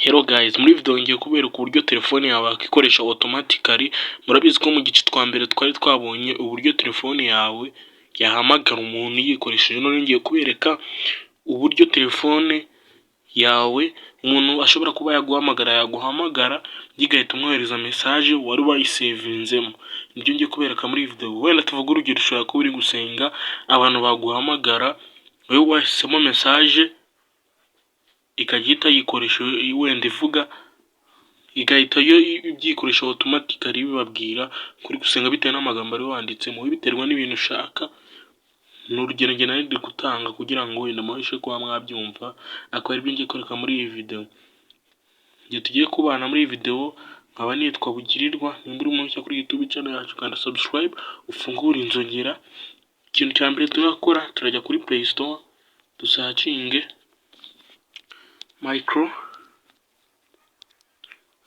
Hello guys, muri video ngiye kubereka uburyo telefone yawe yakikoresha automatically. Murabizi ko mu gice twa mbere twari twabonye uburyo telefone yawe yahamagara umuntu yikoresheje, none ngiye kubereka uburyo telefone yawe umuntu ashobora kuba yaguhamagara gigahita umwohereza message wari wayisevinzemo. Nibyo ngiye kubereka muri video. Wenda tuvuga urugero, ushobora kuba uri gusenga abantu baguhamagara wowe wahisemo message ikagita yikoresha wenda ivuga, igahita yo ibyikoresha automatically bibabwira kuri gusenga bitewe n'amagambo ari wanditsemo. Biterwa n'ibintu ushaka, n'urugero nge nari ndi gutanga kugira ngo wenda muhishe kuba mwabyumva. Akaba ari byo ngiye kwereka muri iyi video. Ngiye tugiye kubana muri iyi video, nkaba nitwa Bugirirwa. Nimba uri mushya kuri YouTube channel yacu, kanda subscribe, ufungure inzogera. Ikintu cya mbere turakora, turajya kuri Play Store dusacinge Micro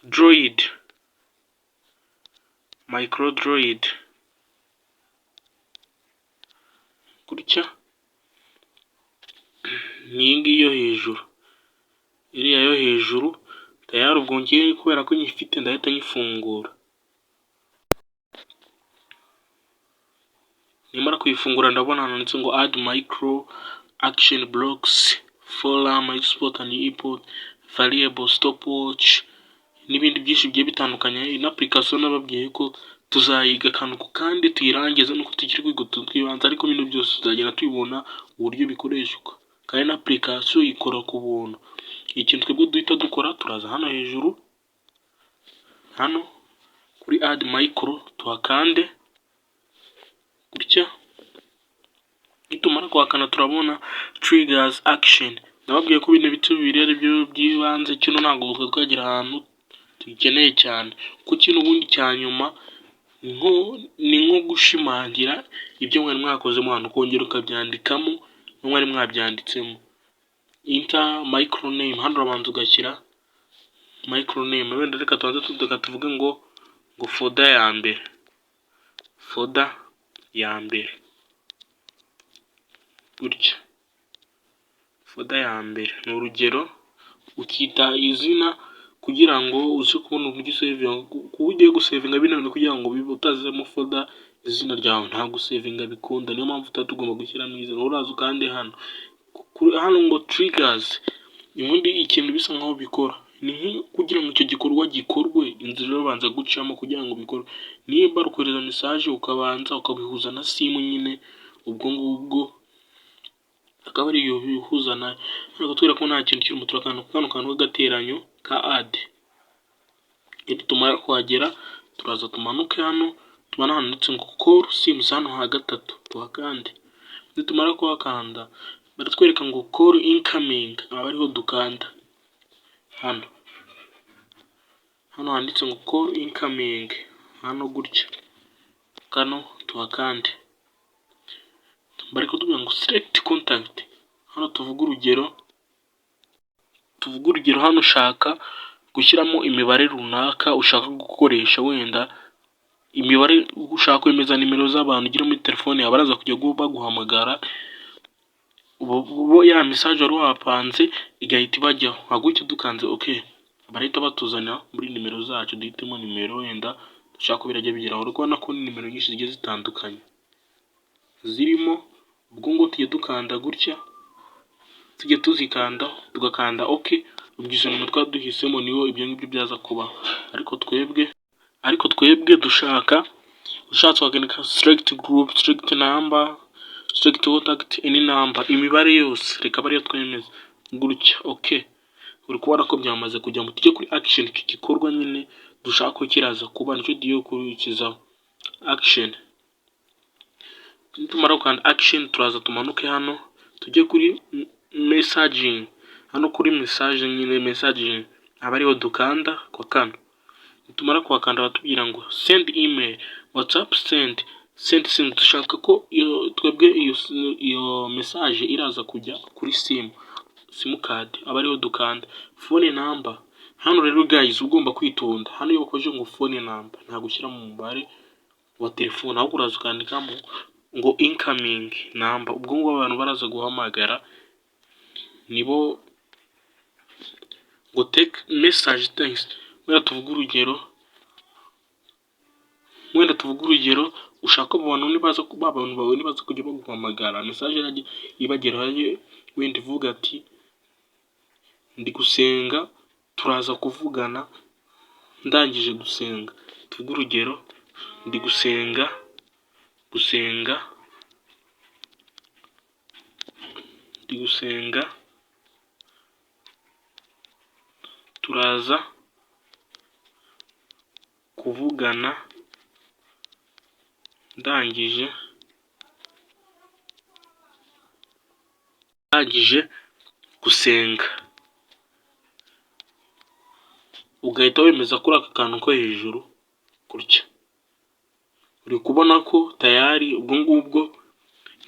Droid gutya. Ni ngiyi yo hejuru, iriya yo hejuru tayari. Ubwo ngiye kubera ko nyifite ndahita nyifungura. Nimara kuyifungura ndabona handitse ngo add micro action blocks, forum, export and import, variable, stopwatch n'ibindi byinshi bigiye bitandukanye. Ino application nababwiye ko tuzayiga kantu kandi tuyirangiza nuko tukiri kwiga twibanza, ariko bino byose tuzagenda tubibona uburyo bikoreshwa. Kandi na application ikora ku buntu. Ikintu twebwe duhita dukora, turaza hano hejuru, hano kuri add micro tuhakande gutya. Nitumara kuhakana turabona triggers action. Nababwiye ko bino bice bibiri ari byo byibanze, kino ntabwo twagira ahantu tugikeneye cyane, kuko kino ubundi cyanyuma ni nko gushimangira ibyo mwari mwakozemo hano, kongera ukabyandikamo mwari mwabyanditsemo. Enter micro name, hano urabanza ugashyira micro name. Wenda reka tuvuge ngo folder ya mbere gutya. Folder ya mbere ni urugero, ukita izina kugira ngo uze kubona uburyo usevinga. Kuba ugiye gusevinga bino kugira ngo utazemo folder izina ryawe nta gusevinga bikunda, niyo mpamvu tugomba gushyiramo izina. Uraza kandi hano ngo triggers, ubundi ikintu bisa nkaho bikora ni kugira ngo icyo gikorwa gikorwe, inzira ubanza gucamo kugira ngo bikorwe. Niba ukohereza message ukabanza ukabihuza na simu nyine, ubwo ngubwo akaba ari yo bihuza nayo. Ntabwo twera ko nta kintu kiri mu turakano k'agateranyo ka add. Tumara kuhagera turaza tumanuke hano, tubona handitse ngo call sims hano ha gatatu, tuhakande. Nitumara kuhakanda baratwereka ngo call incoming, aba ariho dukanda. Hano handitse ngo call incoming, hano gutya, kano tuhakande. Bari kutubwira ngo select contact. Hano tuvuga urugero, hano ushaka gushyiramo imibare runaka ushaka gukoresha, wenda imibare ushaka kwemeza nimero z'abantu ugira muri telefone yawe, baraza kujya baguhamagara. Ubo ya message wari wapanze igahita ibajyaho. Hagutya dukanze okay, barahita batuzana muri nimero zacu. Duhitemo nimero wenda dushaka birajya bigeraho. Urabona ko nimero nyinshi zigiye zitandukanye zirimo. Ubwo ngo tugiye dukanda gutya, tujye tuzikanda tugakanda okay. Ubwizo nimero twaduhisemo niho ibyo ngibyo byaza kuba. Ariko twebwe ushatse waganika select group, select number, select contact, any number, imibare yose reka bari yo twemeza gutya okay. Uri kubona ko byamaze kujya mu tujye kuri action. Iki gikorwa nyine dushaka ko kiraza kuba nicyo diyo kurikizaho action. Nitumara gukanda action turaza tumanuke hano tujye kuri messaging. Hano kuri messaging aba ariho dukanda kwa kano. Nitumara kuhakanda batubwira ngo send email, WhatsApp send. Dushaka ko twebwe iyo message iraza kujya kuri sim card, aba ariho dukanda. Phone number, hano rero guys ugomba kwitonda. Hano iyo ukoje ngo phone number nta gushyira mu mubare wa telefone, ahubwo uraza ukandikamo ngo incoming number. Ubwo ngo abantu baraza guhamagara nibo ngo take message thanks. Wenda tuvuga urugero ushaka abantu nibaza kujya baguhamagara message ibageraho wenda ivuga ati ndi gusenga turaza kuvugana ndangije gusenga. Tuvuge urugero ndi gusenga turaza kuvugana ndangije gusenga. Ugahita wemeza kuri aka kantu ko hejuru gutya. Uri kubona ko tayari ubwo ngubwo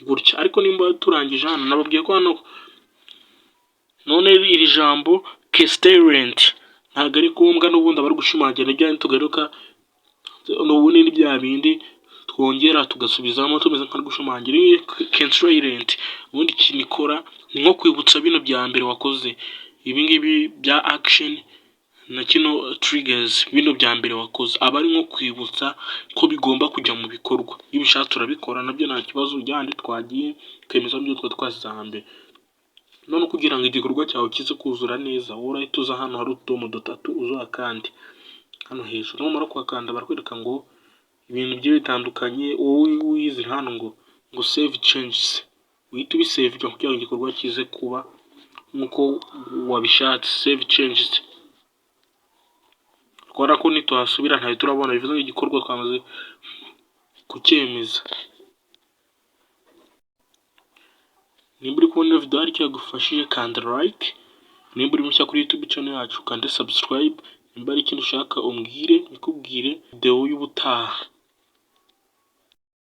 gutya. Ariko nimba turangije hano nababwiye ko hano none iri jambo kesterent ntabwo ari ngombwa n'ubundi abari gushimangira ibyo tugaruka n'ubundi ni bya bindi twongera tugasubizamo tumeze nka gushimangira. Kesterent ubundi ikintu ikora ni nko kwibutsa bino bya mbere wakoze, ibi ngibi bya action na kino triggers bino bya mbere wakoze aba ari nko kwibutsa ko bigomba kujya mu bikorwa. Iyo ubishatse urabikora nabyo nta kibazo, ujyanye twagiye twemeza ibyo twasize hambere. None kugira ngo igikorwa cyawe kize kuzura neza wowe urahita uza hano hari utudomo dutatu uzuha kandi hano hejuru. Numara kuhakanda barakwereka ngo ibintu bigiye bitandukanye wowe wize hano ngo save changes. Uhita ubisave kugira ngo igikorwa kize kuba nkuko wabishatse. Save changes twara ko nituhasubira ntayo turabona bivuze igikorwa twamaze kucyemeza. Nimba uri kubona video hari icyo yagufashije kanda like, nimba uri mushya kuri YouTube channel yacu kanda subscribe, nimba ari ikintu ushaka umbwire nikubwire video y'ubutaha.